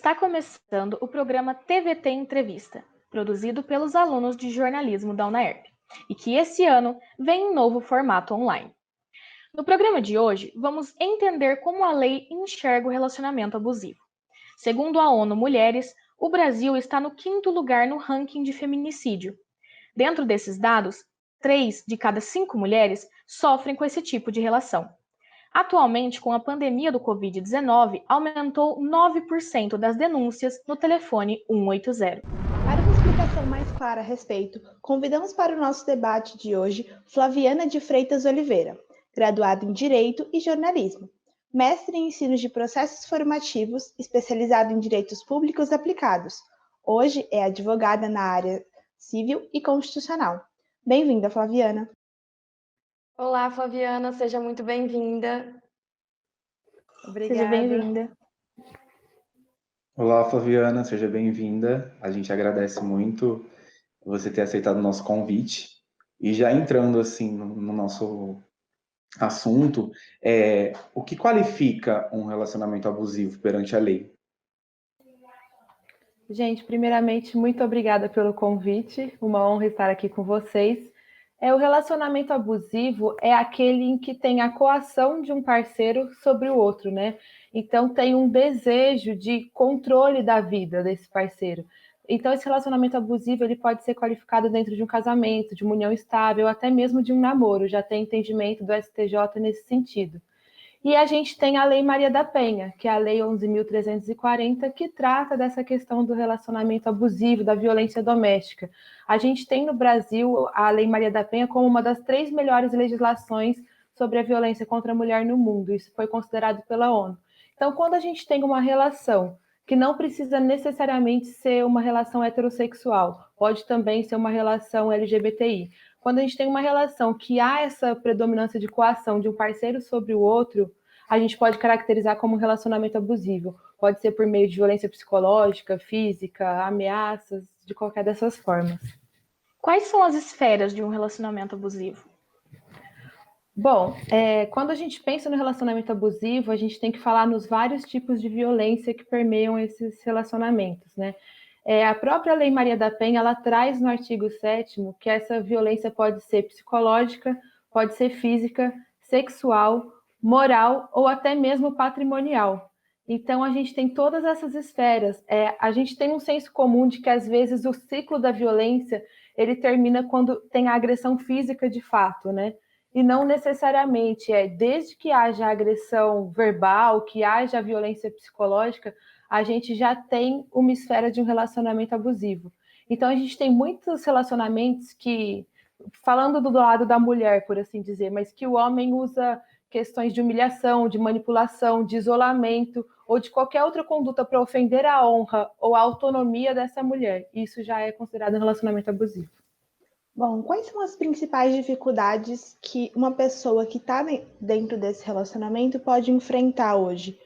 Está começando o programa TVT Entrevista, produzido pelos alunos de jornalismo da UNAERP, e que esse ano vem em novo formato online. No programa de hoje, vamos entender como a lei enxerga o relacionamento abusivo. Segundo a ONU Mulheres, o Brasil está no 5º lugar no ranking de feminicídio. Dentro desses dados, 3 de cada 5 mulheres sofrem com esse tipo de relação. Atualmente, com a pandemia do Covid-19, aumentou 9% das denúncias no telefone 180. Para uma explicação mais clara a respeito, convidamos para o nosso debate de hoje Flaviana de Freitas Oliveira, graduada em Direito e Jornalismo, mestre em Ensino de Processos Formativos, especializada em Direitos Públicos Aplicados. Hoje é advogada na área civil e constitucional. Bem-vinda, Flaviana. Olá, Flaviana, seja muito bem-vinda. Obrigada. Seja bem-vinda. Olá, Flaviana, seja bem-vinda. A gente agradece muito você ter aceitado o nosso convite. E já entrando assim no nosso assunto, o que qualifica um relacionamento abusivo perante a lei? Gente, primeiramente, muito obrigada pelo convite. Uma honra estar aqui com vocês. O relacionamento abusivo é aquele em que tem a coação de um parceiro sobre o outro, né? Então, tem um desejo de controle da vida desse parceiro. Então, esse relacionamento abusivo ele pode ser qualificado dentro de um casamento, de uma união estável, até mesmo de um namoro. Já tem entendimento do STJ nesse sentido. E a gente tem a Lei Maria da Penha, que é a Lei 11.340, que trata dessa questão do relacionamento abusivo, da violência doméstica. A gente tem no Brasil a Lei Maria da Penha como uma das 3 melhores legislações sobre a violência contra a mulher no mundo. Isso foi considerado pela ONU. Então, quando a gente tem uma relação que não precisa necessariamente ser uma relação heterossexual, pode também ser uma relação LGBTI. Quando a gente tem uma relação que há essa predominância de coação de um parceiro sobre o outro, a gente pode caracterizar como um relacionamento abusivo. Pode ser por meio de violência psicológica, física, ameaças, de qualquer dessas formas. Quais são as esferas de um relacionamento abusivo? Bom, quando a gente pensa no relacionamento abusivo, a gente tem que falar nos vários tipos de violência que permeiam esses relacionamentos, né? A própria Lei Maria da Penha, ela traz no artigo 7º que essa violência pode ser psicológica, pode ser física, sexual, moral ou até mesmo patrimonial. Então, a gente tem todas essas esferas. A gente tem um senso comum de que, às vezes, o ciclo da violência, ele termina quando tem a agressão física de fato, né? E não necessariamente, desde que haja agressão verbal, que haja violência psicológica, a gente já tem uma esfera de um relacionamento abusivo. Então, a gente tem muitos relacionamentos que, falando do lado da mulher, por assim dizer, mas que o homem usa questões de humilhação, de manipulação, de isolamento ou de qualquer outra conduta para ofender a honra ou a autonomia dessa mulher. Isso já é considerado um relacionamento abusivo. Bom, quais são as principais dificuldades que uma pessoa que está dentro desse relacionamento pode enfrentar hoje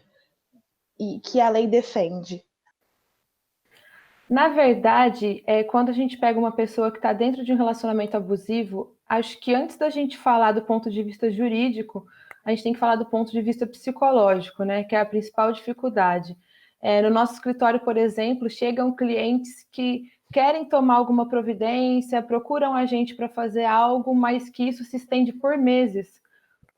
e que a lei defende? Na verdade, quando a gente pega uma pessoa que está dentro de um relacionamento abusivo, acho que antes da gente falar do ponto de vista jurídico, a gente tem que falar do ponto de vista psicológico, né, que é a principal dificuldade. No nosso escritório, por exemplo, chegam clientes que querem tomar alguma providência, procuram a gente para fazer algo, mas que isso se estende por meses,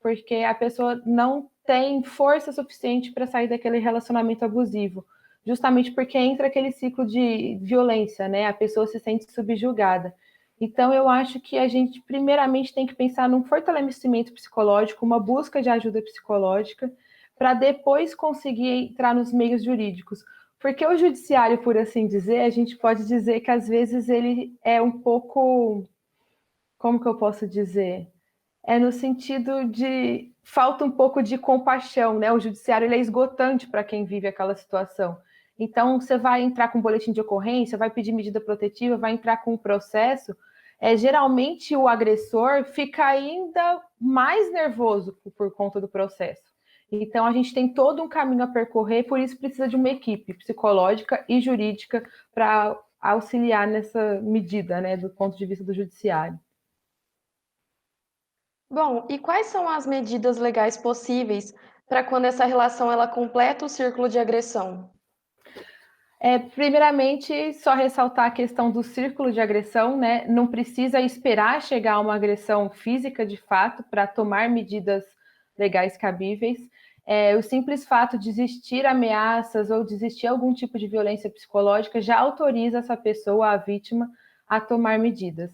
porque a pessoa não tem força suficiente para sair daquele relacionamento abusivo, justamente porque entra aquele ciclo de violência, né? A pessoa se sente subjugada. Então, eu acho que a gente, primeiramente, tem que pensar num fortalecimento psicológico, uma busca de ajuda psicológica, para depois conseguir entrar nos meios jurídicos. Porque o judiciário, por assim dizer, a gente pode dizer que, às vezes, ele é um pouco... Como que eu posso dizer? No sentido de falta um pouco de compaixão, né? O judiciário ele é esgotante para quem vive aquela situação. Então, você vai entrar com boletim de ocorrência, vai pedir medida protetiva, vai entrar com um processo. Geralmente, o agressor fica ainda mais nervoso por conta do processo. Então, a gente tem todo um caminho a percorrer, por isso precisa de uma equipe psicológica e jurídica para auxiliar nessa medida, né, do ponto de vista do judiciário. Bom, e quais são as medidas legais possíveis para quando essa relação ela completa o círculo de agressão? Primeiramente, só ressaltar a questão do círculo de agressão, né? Não precisa esperar chegar a uma agressão física de fato para tomar medidas legais cabíveis. O simples fato de existir ameaças ou de existir algum tipo de violência psicológica já autoriza essa pessoa, a vítima, a tomar medidas.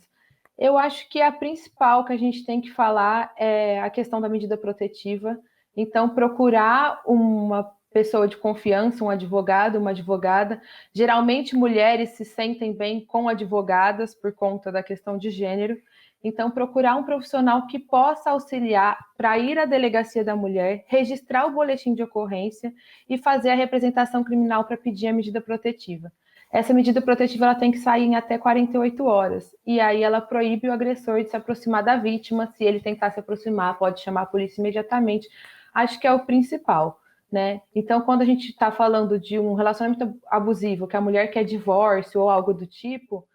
Eu acho que a principal que a gente tem que falar é a questão da medida protetiva. Então, procurar uma pessoa de confiança, um advogado, uma advogada. Geralmente, mulheres se sentem bem com advogadas por conta da questão de gênero. Então, procurar um profissional que possa auxiliar para ir à delegacia da mulher, registrar o boletim de ocorrência e fazer a representação criminal para pedir a medida protetiva. Essa medida protetiva ela tem que sair em até 48 horas. E aí ela proíbe o agressor de se aproximar da vítima. Se ele tentar se aproximar, pode chamar a polícia imediatamente. Acho que é o principal, né? Então, quando a gente está falando de um relacionamento abusivo, que a mulher quer divórcio ou algo do tipo,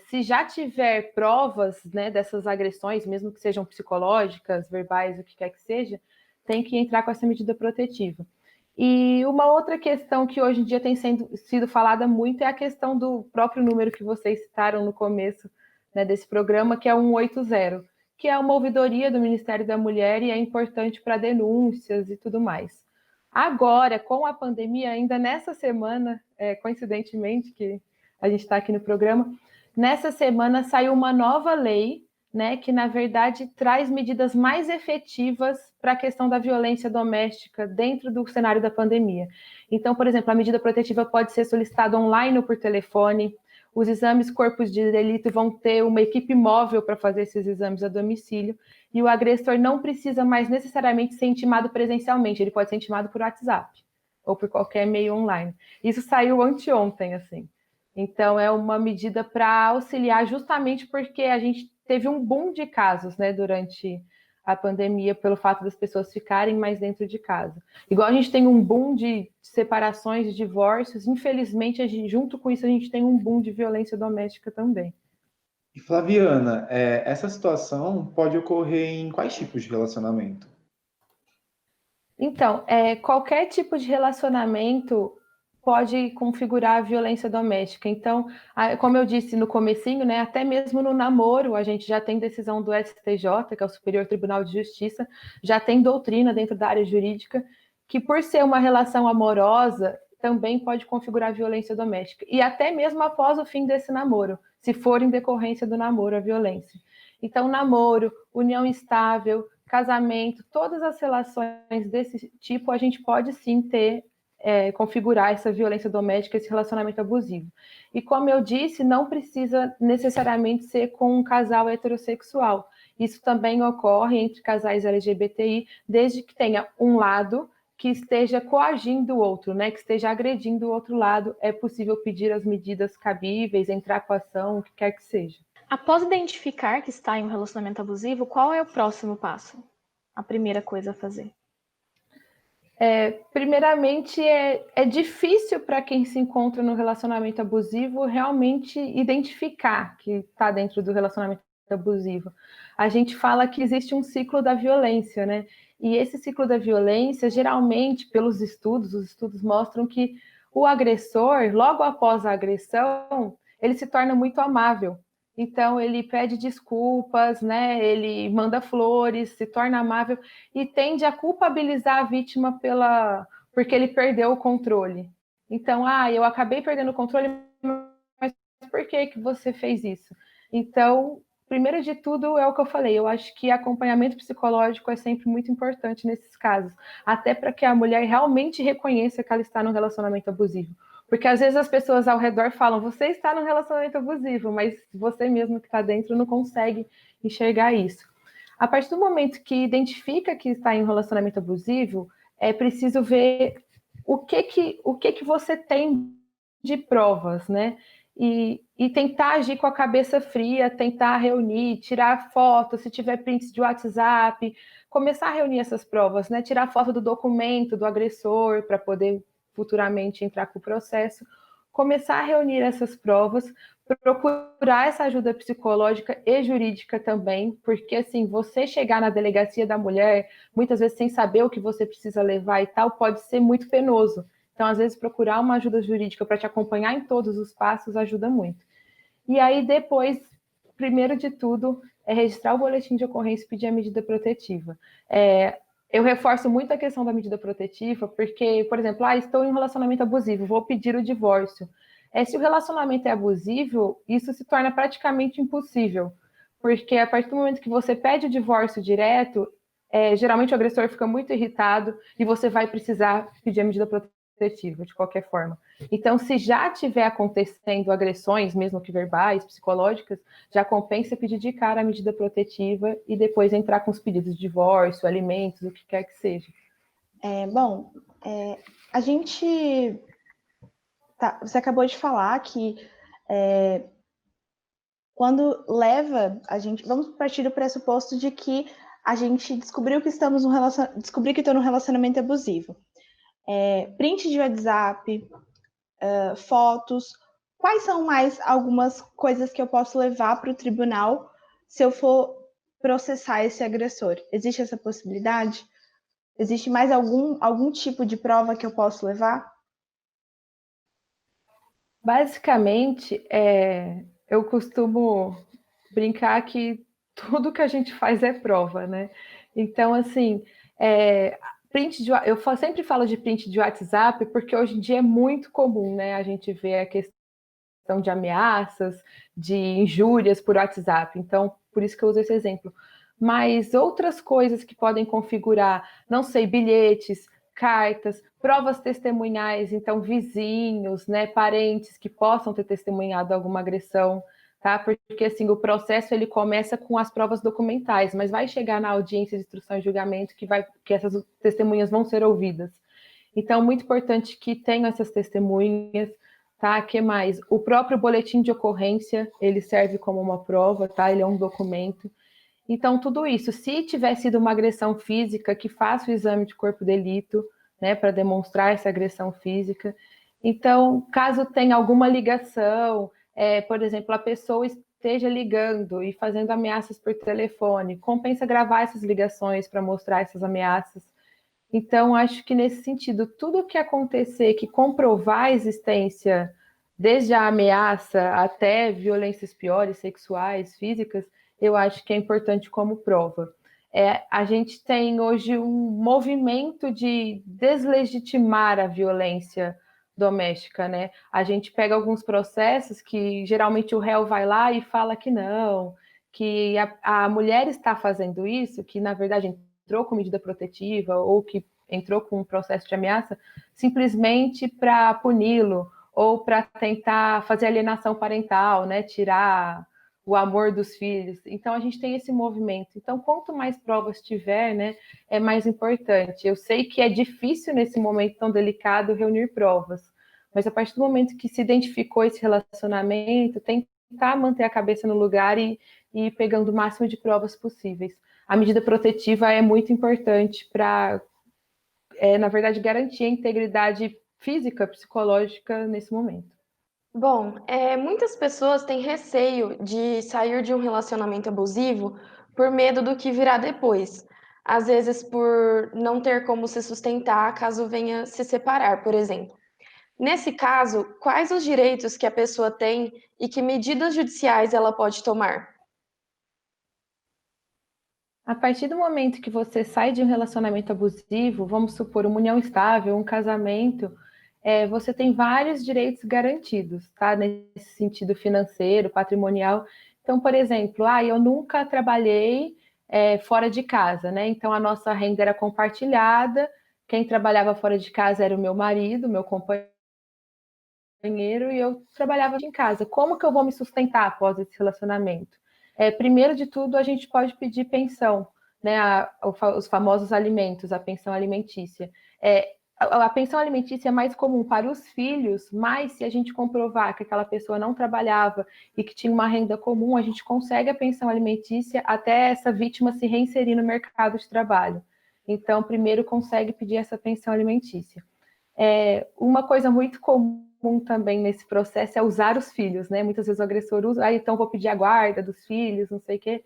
se já tiver provas, né, dessas agressões, mesmo que sejam psicológicas, verbais, o que quer que seja, tem que entrar com essa medida protetiva. E uma outra questão que hoje em dia tem sido falada muito é a questão do próprio número que vocês citaram no começo, né, desse programa, que é o 180, que é uma ouvidoria do Ministério da Mulher e é importante para denúncias e tudo mais. Agora, com a pandemia, ainda nessa semana, coincidentemente que a gente está aqui no programa, nessa semana saiu uma nova lei, né, que na verdade traz medidas mais efetivas para a questão da violência doméstica dentro do cenário da pandemia. Então, por exemplo, a medida protetiva pode ser solicitada online ou por telefone. Os exames corpos de delito vão ter uma equipe móvel para fazer esses exames a domicílio e o agressor não precisa mais necessariamente ser intimado presencialmente, ele pode ser intimado por WhatsApp ou por qualquer meio online. Isso saiu anteontem, assim. Então, é uma medida para auxiliar justamente porque a gente teve um boom de casos, né, durante a pandemia, pelo fato das pessoas ficarem mais dentro de casa. Igual a gente tem um boom de separações, de divórcios, infelizmente, junto com isso, a gente tem um boom de violência doméstica também. E Flaviana, essa situação pode ocorrer em quais tipos de relacionamento? Então, qualquer tipo de relacionamento pode configurar a violência doméstica. Então, como eu disse no comecinho, né, até mesmo no namoro, a gente já tem decisão do STJ, que é o Superior Tribunal de Justiça, já tem doutrina dentro da área jurídica, que por ser uma relação amorosa, também pode configurar violência doméstica. E até mesmo após o fim desse namoro, se for em decorrência do namoro a violência. Então, namoro, união estável, casamento, todas as relações desse tipo, a gente pode sim configurar essa violência doméstica, esse relacionamento abusivo. E como eu disse, não precisa necessariamente ser com um casal heterossexual. Isso também ocorre entre casais LGBTI, desde que tenha um lado que esteja coagindo o outro, né, que esteja agredindo o outro lado, é possível pedir as medidas cabíveis, entrar com a ação, o que quer que seja. Após identificar que está em um relacionamento abusivo, qual é o próximo passo? A primeira coisa a fazer? Primeiramente, é difícil para quem se encontra no relacionamento abusivo realmente identificar que está dentro do relacionamento abusivo. A gente fala que existe um ciclo da violência, né? E esse ciclo da violência, geralmente, pelos estudos, os estudos mostram que o agressor, logo após a agressão, ele se torna muito amável. Então, ele pede desculpas, né? Ele manda flores, se torna amável e tende a culpabilizar a vítima porque ele perdeu o controle. Então, eu acabei perdendo o controle, mas por que você fez isso? Então, primeiro de tudo, é o que eu falei, eu acho que acompanhamento psicológico é sempre muito importante nesses casos, até para que a mulher realmente reconheça que ela está num relacionamento abusivo. Porque às vezes as pessoas ao redor falam, você está num relacionamento abusivo, mas você mesmo que está dentro não consegue enxergar isso. A partir do momento que identifica que está em um relacionamento abusivo, é preciso ver o que você tem de provas, né? E tentar agir com a cabeça fria, tentar reunir, tirar fotos, se tiver prints de WhatsApp, começar a reunir essas provas, né? Tirar foto do documento do agressor para poder futuramente entrar com o processo, começar a reunir essas provas, procurar essa ajuda psicológica e jurídica também, porque assim, você chegar na delegacia da mulher, muitas vezes sem saber o que você precisa levar e tal, pode ser muito penoso. Então, às vezes, procurar uma ajuda jurídica para te acompanhar em todos os passos ajuda muito. E aí, depois, primeiro de tudo, é registrar o boletim de ocorrência e pedir a medida protetiva. Eu reforço muito a questão da medida protetiva, porque, por exemplo, estou em um relacionamento abusivo, vou pedir o divórcio. Se o relacionamento é abusivo, isso se torna praticamente impossível, porque a partir do momento que você pede o divórcio direto, geralmente o agressor fica muito irritado e você vai precisar pedir a medida protetiva, de qualquer forma. Então, se já tiver acontecendo agressões, mesmo que verbais, psicológicas, já compensa pedir de cara a medida protetiva e depois entrar com os pedidos de divórcio, alimentos, o que quer que seja. A gente... você acabou de falar que quando leva a gente... Vamos partir do pressuposto de que a gente descobriu que descobri que estou num relacionamento abusivo. Print de WhatsApp, fotos. Quais são mais algumas coisas que eu posso levar para o tribunal se eu for processar esse agressor? Existe essa possibilidade? Existe mais algum tipo de prova que eu posso levar? Basicamente, eu costumo brincar que tudo que a gente faz é prova, né? Então, assim, eu sempre falo de print de WhatsApp porque hoje em dia é muito comum, né? A gente vê a questão de ameaças, de injúrias por WhatsApp. Então, por isso que eu uso esse exemplo. Mas outras coisas que podem configurar, não sei, bilhetes, cartas, provas testemunhais, então vizinhos, né, parentes que possam ter testemunhado alguma agressão, tá? Porque assim, o processo ele começa com as provas documentais, mas vai chegar na audiência de instrução e julgamento que essas testemunhas vão ser ouvidas. Então, muito importante que tenham essas testemunhas, tá? Que mais? O próprio boletim de ocorrência, ele serve como uma prova, tá? Ele é um documento. Então, tudo isso, se tiver sido uma agressão física, que faça o exame de corpo de delito, né, para demonstrar essa agressão física. Então, caso tenha alguma ligação, por exemplo, a pessoa esteja ligando e fazendo ameaças por telefone, compensa gravar essas ligações para mostrar essas ameaças. Então, acho que nesse sentido, tudo que acontecer que comprovar a existência, desde a ameaça até violências piores, sexuais, físicas, eu acho que é importante como prova. A gente tem hoje um movimento de deslegitimar a violência doméstica, né? A gente pega alguns processos que geralmente o réu vai lá e fala que não, que a mulher está fazendo isso, que na verdade entrou com medida protetiva ou que entrou com um processo de ameaça, simplesmente para puni-lo ou para tentar fazer alienação parental, né? Tirar o amor dos filhos. Então, a gente tem esse movimento. Então, quanto mais provas tiver, né, é mais importante. Eu sei que é difícil, nesse momento tão delicado, reunir provas, mas a partir do momento que se identificou esse relacionamento, tentar manter a cabeça no lugar e ir pegando o máximo de provas possíveis. A medida protetiva é muito importante para, na verdade, garantir a integridade física, psicológica nesse momento. Bom, muitas pessoas têm receio de sair de um relacionamento abusivo por medo do que virá depois. Às vezes por não ter como se sustentar caso venha se separar, por exemplo. Nesse caso, quais os direitos que a pessoa tem e que medidas judiciais ela pode tomar? A partir do momento que você sai de um relacionamento abusivo, vamos supor uma união estável, um casamento, você tem vários direitos garantidos, tá? Nesse sentido financeiro, patrimonial. Então, por exemplo, eu nunca trabalhei fora de casa, né? Então a nossa renda era compartilhada, quem trabalhava fora de casa era o meu marido, meu companheiro, e eu trabalhava em casa. Como que eu vou me sustentar após esse relacionamento? Primeiro de tudo, a gente pode pedir pensão, né? Os famosos alimentos, a pensão alimentícia. A pensão alimentícia é mais comum para os filhos, mas se a gente comprovar que aquela pessoa não trabalhava e que tinha uma renda comum, a gente consegue a pensão alimentícia até essa vítima se reinserir no mercado de trabalho. Então, primeiro consegue pedir essa pensão alimentícia. Uma coisa muito comum também nesse processo é usar os filhos, né? Muitas vezes o agressor usa, então vou pedir a guarda dos filhos, não sei o quê.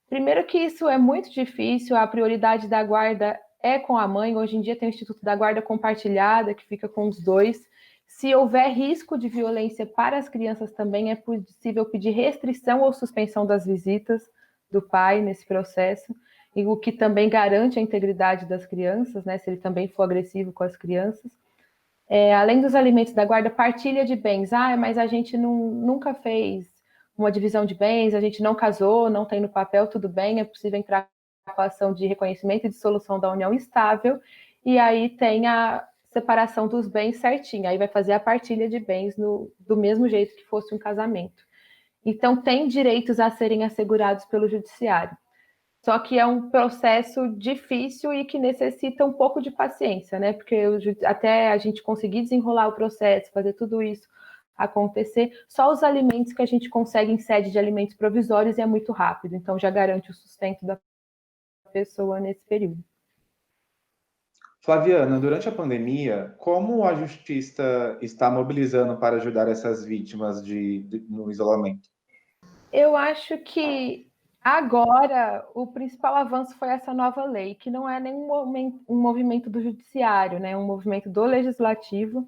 Primeiro que isso é muito difícil, a prioridade da guarda é com a mãe. Hoje em dia tem o Instituto da Guarda Compartilhada, que fica com os dois. Se houver risco de violência para as crianças também, é possível pedir restrição ou suspensão das visitas do pai nesse processo, e o que também garante a integridade das crianças, né, se ele também for agressivo com as crianças. Além dos alimentos da guarda, partilha de bens. Mas a gente nunca fez uma divisão de bens, a gente não casou, não tem no papel, tudo bem, é possível entrar com a ação de reconhecimento e dissolução da união estável, e aí tem a separação dos bens certinho, aí vai fazer a partilha de bens do mesmo jeito que fosse um casamento. Então, tem direitos a serem assegurados pelo judiciário. Só que é um processo difícil e que necessita um pouco de paciência, né? Porque até a gente conseguir desenrolar o processo, fazer tudo isso acontecer, só os alimentos que a gente consegue em sede de alimentos provisórios é muito rápido, então já garante o sustento da pessoa nesse período. Flaviana, durante a pandemia, como a justiça está mobilizando para ajudar essas vítimas no isolamento? Eu acho que agora o principal avanço foi essa nova lei, que não é nenhum movimento do judiciário, né? É um movimento do legislativo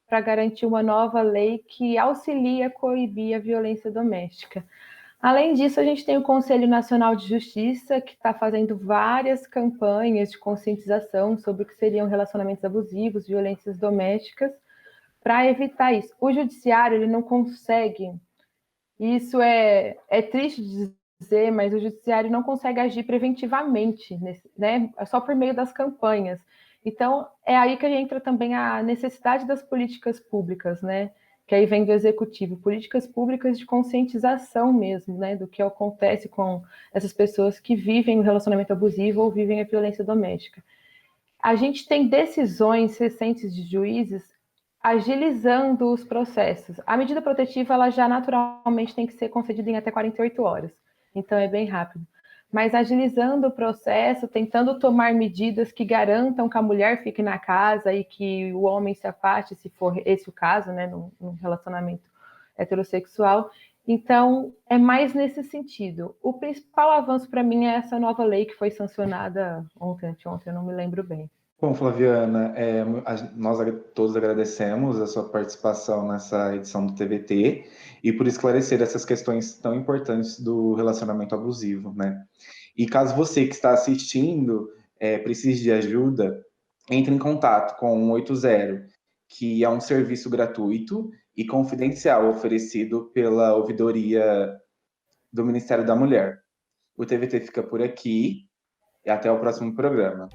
para garantir uma nova lei que auxilia a coibir a violência doméstica. Além disso, a gente tem o Conselho Nacional de Justiça, que está fazendo várias campanhas de conscientização sobre o que seriam relacionamentos abusivos, violências domésticas, para evitar isso. O judiciário ele não consegue, isso é triste de dizer, mas o judiciário não consegue agir preventivamente, né? Só por meio das campanhas. Então, é aí que entra também a necessidade das políticas públicas, né? Que aí vem do executivo, políticas públicas de conscientização mesmo, né? Do que acontece com essas pessoas que vivem o relacionamento abusivo ou vivem a violência doméstica. A gente tem decisões recentes de juízes agilizando os processos. A medida protetiva, ela já naturalmente tem que ser concedida em até 48 horas, então é bem rápido. Mas agilizando o processo, tentando tomar medidas que garantam que a mulher fique na casa e que o homem se afaste, se for esse o caso, né, num relacionamento heterossexual. Então, é mais nesse sentido. O principal avanço para mim é essa nova lei que foi sancionada ontem, eu não me lembro bem. Bom, Flaviana, nós todos agradecemos a sua participação nessa edição do TVT e por esclarecer essas questões tão importantes do relacionamento abusivo, né? E caso você que está assistindo precise de ajuda, entre em contato com o 180, que é um serviço gratuito e confidencial oferecido pela Ouvidoria do Ministério da Mulher. O TVT fica por aqui e até o próximo programa.